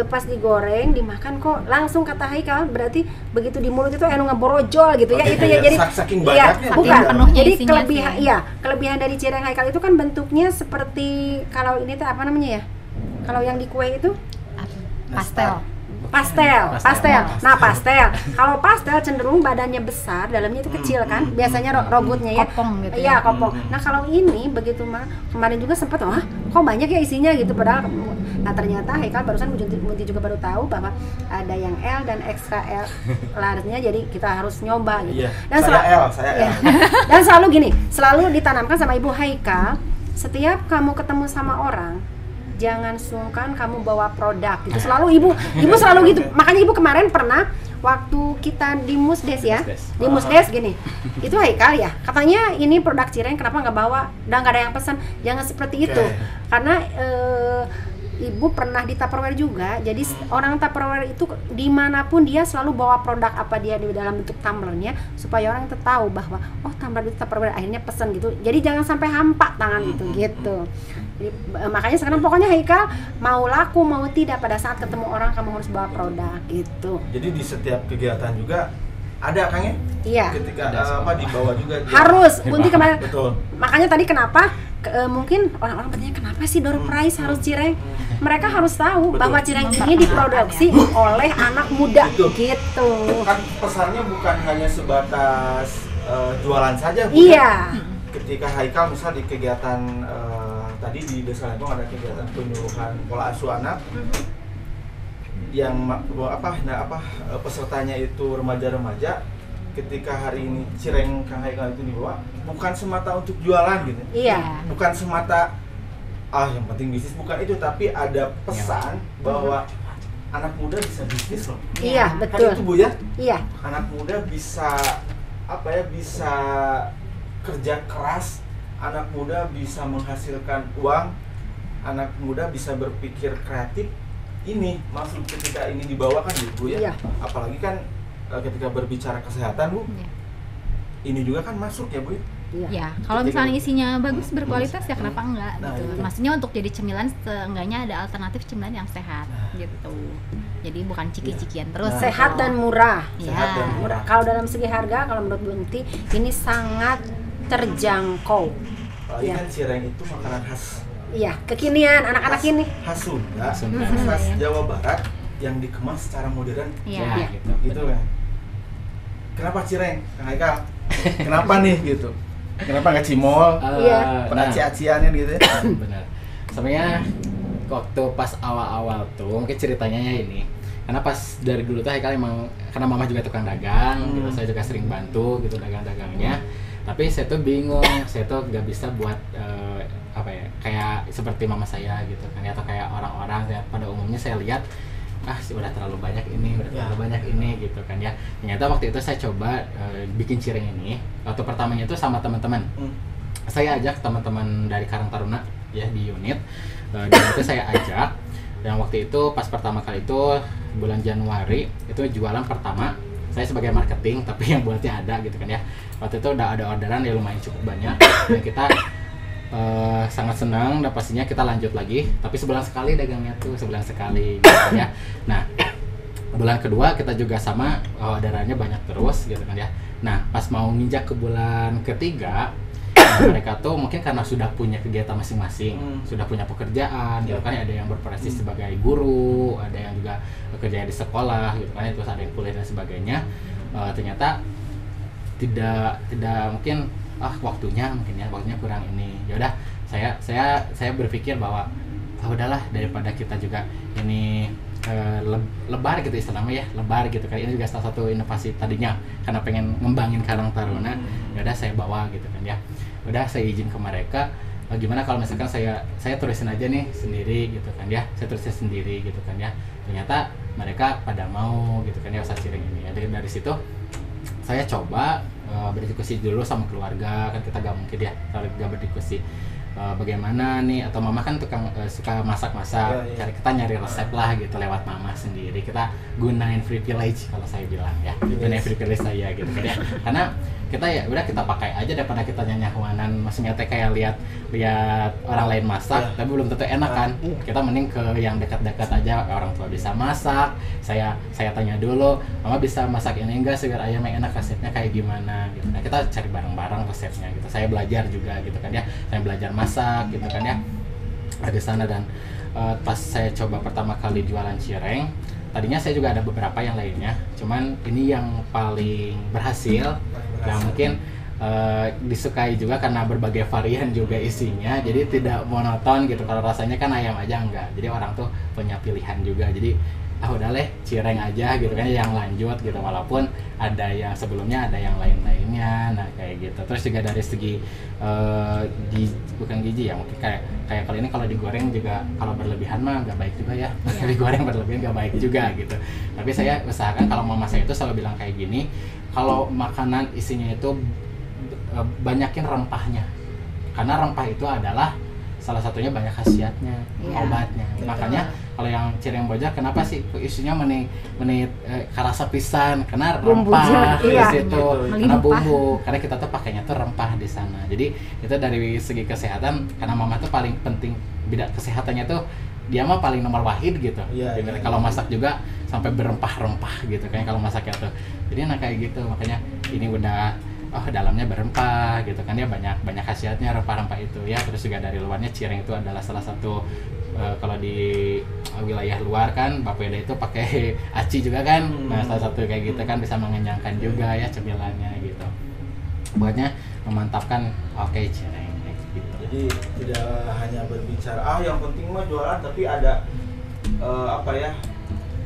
pas digoreng, dimakan kok langsung kata Haikal, berarti begitu di mulut itu anu ngeborojol gitu ya. Itu ya jadi saking banyaknya. bukan. penuhnya Jadi isinya kelebihan dari cireng Haikal itu kan bentuknya seperti, kalau ini tuh apa namanya ya? Kalau yang di kue itu pastel. Nah, pastel. Kalau pastel cenderung badannya besar, dalamnya itu kecil kan? Biasanya robotnya ya. Kopong gitu. Iya, kopong. Nah, kalau ini begitu mah kemarin juga sempat, wah, kok banyak ya isinya gitu, padahal nah ternyata Haikal barusan Bunti juga baru tahu bahwa ada yang L dan extra L large-nya, jadi kita harus nyoba gitu. Iya. Dan saya L. Dan selalu gini, selalu ditanamkan sama Ibu Haikal, setiap kamu ketemu sama orang, jangan sungkan kamu bawa produk gitu. Selalu ibu selalu gitu. Makanya ibu kemarin pernah waktu kita di Musdes ya, di Musdes gini, itu Haikal ya, katanya ini produk cireng kenapa nggak bawa, udah nggak ada yang pesan. Jangan seperti itu, karena ibu pernah di Tupperware juga. Jadi orang Tupperware itu dimanapun dia selalu bawa produk apa dia di dalam bentuk tumblernya, supaya orang itu tahu bahwa oh tumbler itu Tupperware, akhirnya pesan gitu. Jadi jangan sampai hampa tangan gitu. Jadi, makanya sekarang pokoknya Haikal mau laku mau tidak, pada saat ketemu orang kamu harus bawa produk gitu. Jadi di setiap kegiatan juga ada Kang ya? Iya. Ketika dibawa juga harus. Bunti kemarin. Betul. Makanya tadi kenapa mungkin orang-orang bertanya kenapa sih door prize harus cireng? Mereka harus tahu bahwa cireng ini diproduksi oleh anak muda. Betul. Gitu. Kan pesannya bukan hanya sebatas jualan saja, bukan? Iya. Ketika Haikal misal di kegiatan tadi di Desa Lengkong ada kegiatan penyuluhan pola asuh anak, yang pesertanya itu remaja-remaja. Ketika hari ini cireng Kang Haikal itu dibawa bukan semata untuk jualan gitu. Iya. Bukan semata yang penting bisnis, bukan itu, tapi ada pesan bahwa anak muda bisa bisnis loh. Iya, Kan betul. itu Bu ya? Iya. Anak muda bisa bisa kerja keras, anak muda bisa menghasilkan uang, anak muda bisa berpikir kreatif. Ini maksud ketika ini dibawa kan Bu ya. Iya. Apalagi kan ketika berbicara kesehatan Bu, ini juga kan masuk ya Bu. Ya, kalau misalnya isinya bagus, berkualitas ya kenapa enggak gitu. Itu. Maksudnya untuk jadi cemilan, seenggaknya ada alternatif cemilan yang sehat gitu. Jadi bukan ciki-cikian terus. Sehat dan murah. Sehat dan murah. Kalau dalam segi harga, kalau menurut Bunti ini sangat terjangkau. Apalagi kan cireng itu makanan khas. Iya, kekinian anak-anak ini. Khas Sunda, khas Jawa Barat yang dikemas secara modern. Iya. Gitu kan. Kenapa cireng, Kang Haikal? Kenapa nih gitu? Kenapa nggak cimol? Iya. Aci-aciannya gitu ya? Benar. Sebenarnya waktu pas awal-awal tuh mungkin ceritanya ya ini. Karena pas dari dulu tuh Haikal emang, karena mama juga tukang dagang, gitu, saya juga sering bantu gitu dagang-dagangnya. Tapi saya tuh bingung, saya tuh nggak bisa buat kayak seperti mama saya gitu kan, atau kayak orang-orang ya, pada umumnya saya lihat sih udah terlalu banyak ini, terlalu banyak ini gitu kan ya. Ternyata waktu itu saya coba bikin cireng ini. Waktu pertamanya itu sama teman-teman. Saya ajak teman-teman dari Karang Taruna ya di unit. Dan itu saya ajak. Dan waktu itu pas pertama kali itu bulan Januari itu jualan pertama. Saya sebagai marketing tapi yang buatnya ada gitu kan ya. Waktu itu udah ada orderan ya lumayan cukup banyak. Dan kita sangat senang dan pastinya kita lanjut lagi, tapi sebulan sekali dagangnya tuh, sebulan sekali gitu ya. Nah, bulan kedua kita juga sama, orderannya banyak terus gitu kan ya. Nah, pas mau nginjak ke bulan ketiga, mereka tuh mungkin karena sudah punya kegiatan masing-masing, sudah punya pekerjaan gitu kan, ada yang berprofesi sebagai guru, ada yang juga bekerja di sekolah gitu kan, terus ada yang kuliah dan sebagainya. Ternyata tidak mungkin waktunya kurang ini. Ya udah, saya berpikir bahwa udahlah, daripada kita juga ini lebar gitu istilahnya ya, lebar gitu kan. Ini juga salah satu inovasi tadinya karena pengen ngembangin Karang Taruna. Ya udah saya bawa gitu kan ya. Udah saya izin ke mereka, gimana kalau misalkan saya tulisin aja nih sendiri gitu kan ya. Saya tulisin sendiri gitu kan ya. Ternyata mereka pada mau gitu kan ya usaha cireng ini. Dari situ saya coba berdiskusi dulu sama keluarga, kan kita gak mungkin ya kalau gak berdiskusi bagaimana nih, atau mama kan tukang suka masak-masak, kita nyari resep lah gitu lewat mama sendiri, kita gunain privilege kalau saya bilang ya, gunain privilege saya gitu kan ya, karena kita ya udah kita pakai aja daripada kita nyanyahuanan, maksudnya teh kayak lihat orang lain masak tapi belum tentu enak kan. Kita mending ke yang dekat-dekat aja, orang tua bisa masak, saya tanya dulu, mama bisa masak ini enggak, biar ayam yang enak, resepnya kayak gimana gitu. Nah, kita cari bareng-bareng resepnya gitu. Saya belajar juga gitu kan ya, saya belajar masak gitu kan ya di sana. Dan pas saya coba pertama kali jualan cireng, tadinya saya juga ada beberapa yang lainnya, cuman ini yang paling berhasil. Nah, mungkin disukai juga karena berbagai varian juga isinya, jadi tidak monoton gitu. Kalau rasanya kan ayam aja enggak, jadi orang tuh punya pilihan juga. Jadi udah leh cireng aja gitu kan yang lanjut gitu, walaupun ada yang sebelumnya ada yang lain-lainnya. Nah kayak gitu. Terus juga dari segi bukan gizi ya, mungkin kayak kalau ini kalau digoreng juga kalau berlebihan mah nggak baik juga ya. Digoreng berlebihan nggak baik juga gitu. Tapi saya usahakan kalau mama saya itu selalu bilang kayak gini, kalau makanan isinya itu banyakin rempahnya, karena rempah itu adalah salah satunya banyak khasiatnya, obatnya. Makanya kalau yang cireng bojak, kenapa sih isinya karasa pisan, karena rempah di situ, karena bumbu, karena kita tuh pakainya tuh rempah di sana. Jadi itu dari segi kesehatan, karena mama tuh paling penting bidang kesehatannya tuh dia mah paling nomor wahid gitu. Kalau masak juga sampai berempah-rempah gitu kayak kalau masaknya tuh. Jadi kayak gitu, makanya ini udah dalamnya berempah gitu kan ya, banyak khasiatnya rempah-rempah itu ya. Terus juga dari luarnya cireng itu adalah salah satu kalau di wilayah luar kan Bapeda itu pakai aci juga kan. Nah salah satu kayak gitu kan bisa mengenyangkan juga ya cemilannya gitu. Pokoknya memantapkan cireng gitu. Jadi tidak hanya berbicara yang penting mah jualan, tapi ada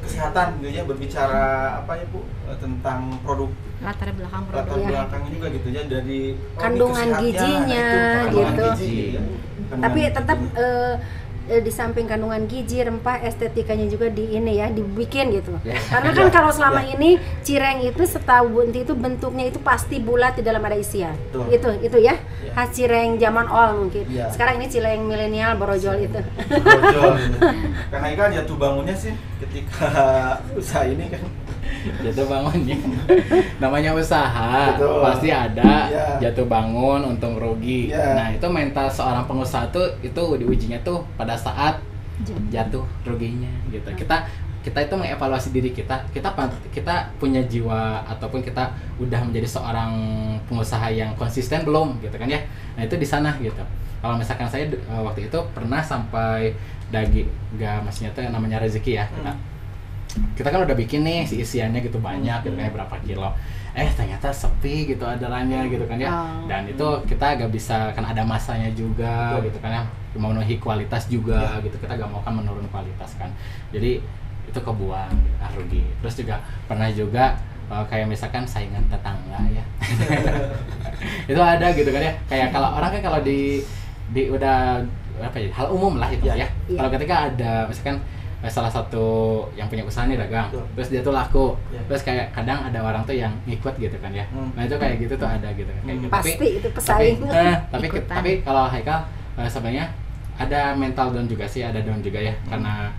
kesehatan gitu ya, berbicara Bu tentang produk, latar belakang belakangnya juga gitu ya, dari kandungan gizinya gitu. Tapi tetap di samping kandungan gizi, rempah, estetikanya juga dibikin gitu. Karena kan kalau selama ini cireng itu setahu Bunti itu bentuknya itu pasti bulat, di dalam ada isian. Itu ya. Khas cireng zaman old mungkin. Sekarang ini cireng milenial borojol itu. Karena kan jatuh bangunnya sih ketika usaha ini kan. Jatuh bangunnya namanya usaha, pasti ada jatuh bangun, untung rugi. Nah itu mental seorang pengusaha tuh itu diujinya tuh pada saat jatuh ruginya gitu. Kita itu mengevaluasi diri kita punya jiwa ataupun kita udah menjadi seorang pengusaha yang konsisten belum gitu kan ya. Nah itu di sana gitu. Kalau misalkan saya waktu itu pernah sampai maksudnya tuh yang namanya rezeki ya, kita kan udah bikin nih si isiannya gitu banyak gitu kayak berapa kilo, ternyata sepi gitu adarannya gitu kan ya. Dan itu kita gak bisa, kan ada masanya juga gitu kan ya, memenuhi kualitas juga gitu, kita gak mau kan menurun kualitas kan, jadi itu kebuang rugi. Terus juga pernah juga kayak misalkan saingan tetangga ya itu ada gitu kan ya, kayak kalau orang kan kalau di udah hal umum lah itu ya. Kalau ketika ada misalkan salah satu yang punya usaha nih dagang, Betul. terus dia tuh laku, Ya. terus kayak kadang ada orang tuh yang ngikut gitu kan ya. Nah itu kayak gitu tuh ada gitu kayak gitu. Pasti itu pesaing. Tapi Ikutan. kalau Haikal sebenarnya ada mental down juga sih, ada down juga ya, karena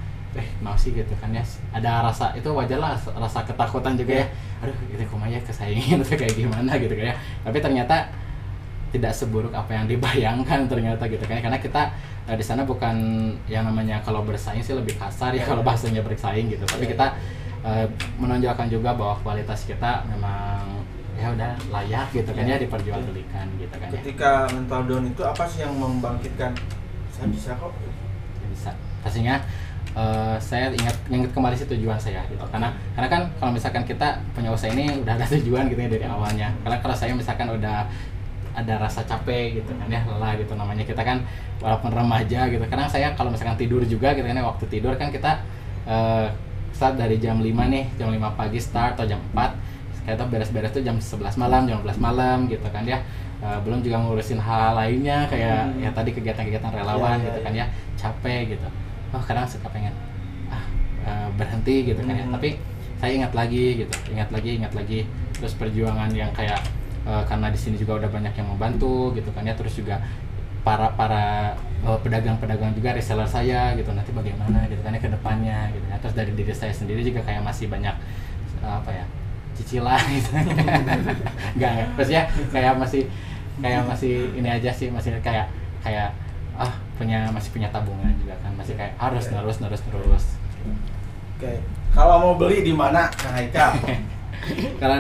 mau sih gitu kan ya, ada rasa itu wajar lah, rasa ketakutan juga ya, aduh gitu kumanya kesaingin atau kayak gimana gitu kan ya, tapi ternyata tidak seburuk apa yang dibayangkan ternyata gitu kan ya. Karena kita di sana bukan yang namanya kalau bersaing sih lebih kasar ya kalau bahasanya bersaing gitu, tapi kita menonjolkan juga bahwa kualitas kita memang ya udah layak gitu kan ya, diperjualbelikan gitu kan ya. Ketika mental down itu apa sih yang membangkitkan saya bisa kok? Ya bisa pastinya. Saya ingat kembali sih tujuan saya gitu, karena kan kalau misalkan kita punya usaha ini udah ada tujuan gitu ya dari awalnya. Karena kalau saya misalkan udah ada rasa capek gitu kan ya, lelah gitu namanya, kita kan walaupun remaja gitu, kadang saya kalau misalkan tidur juga gitu kan ya, waktu tidur kan kita start dari jam 5 nih, jam 5 pagi start atau jam 4 kita beres-beres tuh jam 11 malam, jam 12 malam gitu kan ya. Belum juga ngurusin hal lainnya kayak ya tadi kegiatan-kegiatan relawan gitu kan ya, capek gitu. Kadang suka pengen berhenti gitu kan ya, tapi saya ingat lagi, terus perjuangan yang kayak karena di sini juga udah banyak yang membantu gitu kan ya, terus juga para pedagang-pedagang juga reseller saya gitu, nanti bagaimana gitu kan ya ke depannya gitu ya. Terus dari diri saya sendiri juga kayak masih banyak cicilan gitu. Enggak, maksudnya kayak masih ini aja sih, masih kayak masih punya tabungan juga kan, masih kayak harus terus. Oke. Kalau mau beli di mana, Kang Haikal? Kalau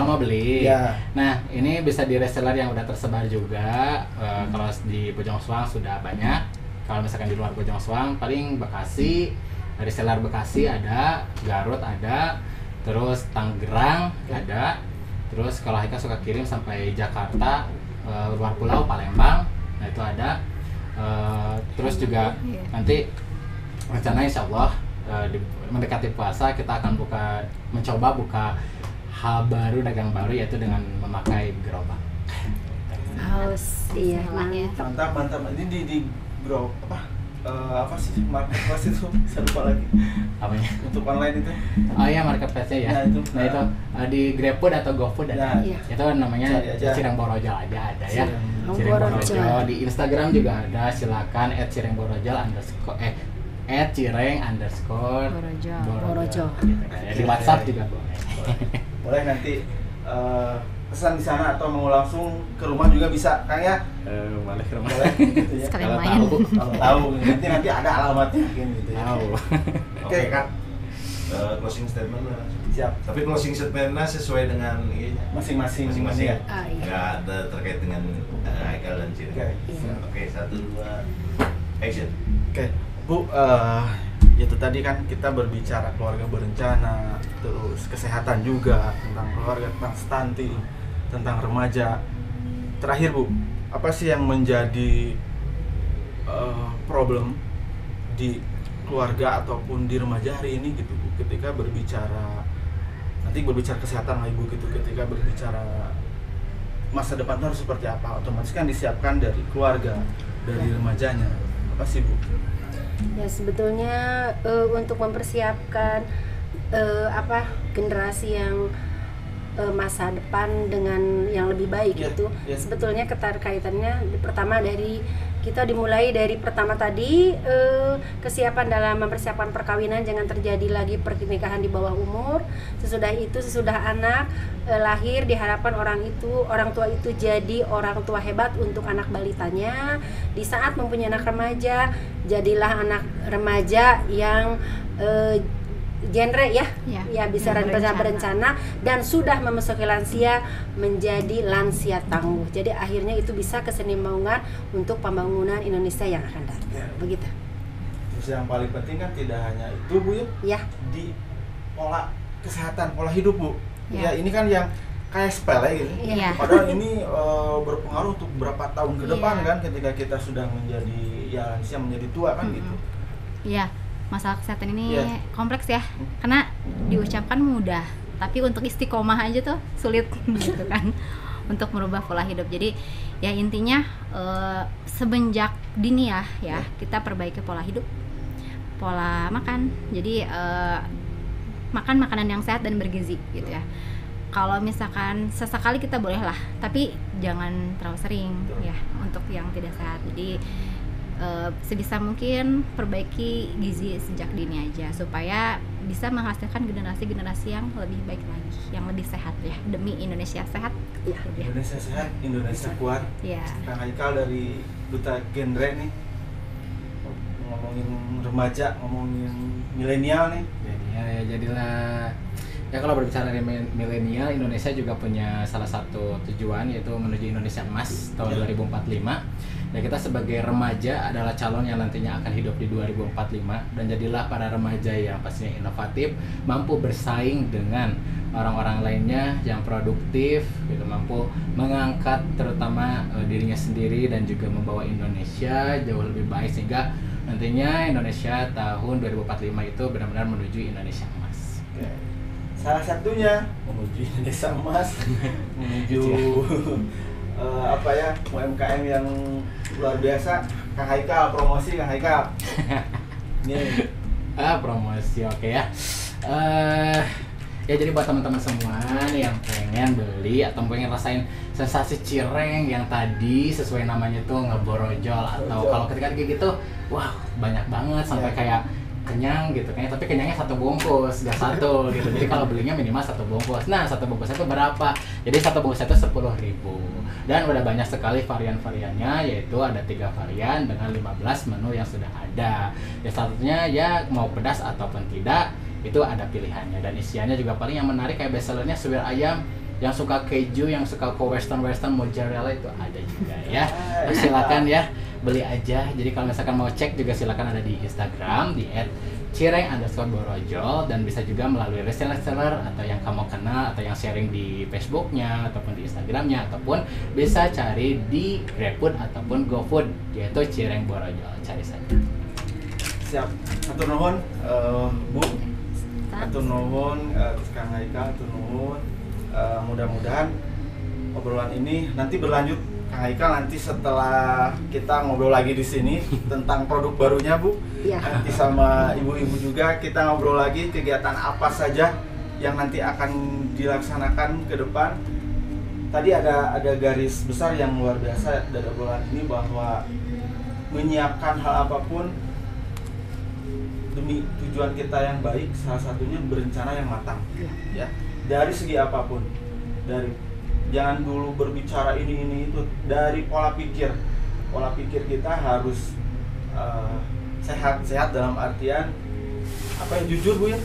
mau beli, ya. Nah ini bisa di reseller yang udah tersebar juga. Kalau di Bojong Soang sudah banyak. Kalau misalkan di luar Bojong Soang, paling Bekasi, reseller Bekasi ada, Garut ada, terus Tangerang ada. Terus kalau Haikal suka kirim sampai Jakarta, luar pulau Palembang, nah itu ada. Terus juga nanti rencana insya Allah mendekati puasa kita akan mencoba buka hal baru, dagang baru, yaitu dengan memakai gerobak. Iya, Mantap. Ini di grow apa sih marketplace itu? Saya lupa lagi. Apanya? Untuk online itu? Oh iya, marketplace-nya ya. Nah, itu Di GrabFood atau GoFood ada. Iya. Itu namanya Cireng Borojol aja ada ya. Cireng Borojol. Di Instagram juga ada, silakan @cirengborojol_ @cireng_borojol. Gitu kan ya. Di WhatsApp juga boleh. Boleh nanti pesan di sana atau mau langsung ke rumah juga bisa, Kang ya? Boleh ke rumah. Boleh gitu ya. Sekalian Kalau main. Kalau tahu nanti ada alamatnya gitu ya. Tahu. Oke, Kak. Closing statement lah. Siap. Tapi closing statementnya sesuai dengan Masing-masing masing-masing. ya. Iya. Nggak ada terkait dengan Haikal dan Cireng. Oke. Oke, 1, 2, action. Oke, Bu, itu tadi kan kita berbicara keluarga berencana, terus kesehatan juga, tentang keluarga, tentang stunting, tentang remaja. Terakhir Bu, apa sih yang menjadi problem di keluarga ataupun di remaja hari ini gitu Bu, ketika berbicara kesehatan lah Ibu gitu, ketika berbicara masa depan harus seperti apa, otomatis kan disiapkan dari keluarga, dari remajanya. Apa sih Bu? Ya sebetulnya untuk mempersiapkan generasi yang masa depan dengan yang lebih baik itu sebetulnya keterkaitannya pertama dari kita dimulai dari pertama tadi kesiapan dalam mempersiapkan perkawinan, jangan terjadi lagi pernikahan di bawah umur. Sesudah anak lahir, diharapkan orang tua itu jadi orang tua hebat untuk anak balitanya. Di saat mempunyai anak remaja, jadilah anak remaja yang genre ya bisa berencana dan sudah memasuki lansia menjadi lansia tangguh. Jadi akhirnya itu bisa kesinambungan untuk pembangunan Indonesia yang akan datang. Begitu. Terus yang paling penting kan tidak hanya itu Bu ya, di pola kesehatan, pola hidup Bu. Ya ini kan yang kayak sepele gitu. Padahal ini berpengaruh untuk berapa tahun ke depan kan, ketika kita sudah menjadi lansia, menjadi tua kan gitu. Iya. Masalah kesehatan ini kompleks ya, karena diucapkan mudah, tapi untuk istiqomah aja tuh sulit gitu kan, untuk merubah pola hidup. Jadi ya intinya semenjak dini ya kita perbaiki pola hidup, pola makan. Jadi makan makanan yang sehat dan bergizi gitu ya. Kalau misalkan sesekali kita boleh lah, tapi jangan terlalu sering ya untuk yang tidak sehat. Jadi sebisa mungkin perbaiki gizi sejak dini aja supaya bisa menghasilkan generasi-generasi yang lebih baik lagi, yang lebih sehat ya, demi Indonesia sehat. Iya. Indonesia sehat, Indonesia kuat. Iya. Kang Haikal dari Duta Genre nih, ngomongin remaja, ngomongin milenial nih. Jadilah ya, kalau berbicara dari milenial, Indonesia juga punya salah satu tujuan, yaitu menuju Indonesia Emas tahun 2045. Ya, kita sebagai remaja adalah calon yang nantinya akan hidup di 2045, dan jadilah para remaja yang pastinya inovatif, mampu bersaing dengan orang-orang lainnya yang produktif gitu, mampu mengangkat terutama dirinya sendiri dan juga membawa Indonesia jauh lebih baik, sehingga nantinya Indonesia tahun 2045 itu benar-benar menuju Indonesia Emas. Oke. Salah satunya menuju Indonesia Emas, menuju UMKM yang luar biasa. Kang Haikal, promosi Kang Haikal. Nih. Promosi, oke ya. Ya, jadi buat teman-teman semua nih yang pengen beli atau pengen rasain sensasi cireng yang tadi sesuai namanya tuh ngeborojol, atau kalau ketika kayak gitu, wah banyak banget sampai kayak kenyang gitu kayaknya, tapi kenyangnya satu bungkus, gak satu gitu. Jadi kalau belinya minimal satu bungkus. Nah, satu bungkus itu berapa? Jadi satu bungkus itu 10.000. Dan udah banyak sekali varian-variannya, yaitu ada 3 varian dengan 15 menu yang sudah ada. Ya, satunya ya mau pedas ataupun tidak, itu ada pilihannya. Dan isiannya juga paling yang menarik kayak bestsellernya suwir ayam, yang suka keju, yang suka ke western mozzarella itu ada juga ya. Silakan ya, beli aja. Jadi kalau misalkan mau cek juga silakan ada di Instagram di @cireng_borojol, dan bisa juga melalui reseller atau yang kamu kenal atau yang sharing di Facebooknya ataupun di Instagramnya, ataupun bisa cari di GrabFood ataupun GoFood, yaitu Cireng Borojol, cari saja. Siap. Atur nuhun Bu. Atur nuhun Kang Haikal, atur nuhun. Mudah-mudahan obrolan ini nanti berlanjut, Kang Haikal, nanti setelah kita ngobrol lagi di sini tentang produk barunya Bu. Iya. Nanti sama ibu-ibu juga kita ngobrol lagi kegiatan apa saja yang nanti akan dilaksanakan ke depan. Tadi ada garis besar yang luar biasa dari obrolan ini, bahwa menyiapkan hal apapun demi tujuan kita yang baik, salah satunya berencana yang matang. Ya. Dari segi apapun, jangan dulu berbicara ini itu, dari pola pikir kita harus sehat dalam artian apa yang jujur Bu ya.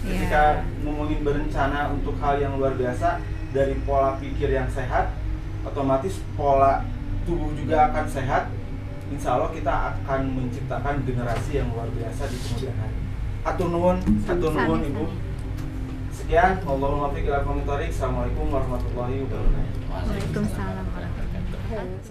Ketika ngomongin berencana untuk hal yang luar biasa, dari pola pikir yang sehat, otomatis pola tubuh juga akan sehat. Insya Allah kita akan menciptakan generasi yang luar biasa di kemudian hari. Atur nuhun Ibu. Sekian, Assalamualaikum warahmatullahi wabarakatuh. Waalaikumsalam warahmatullahi wabarakatuh.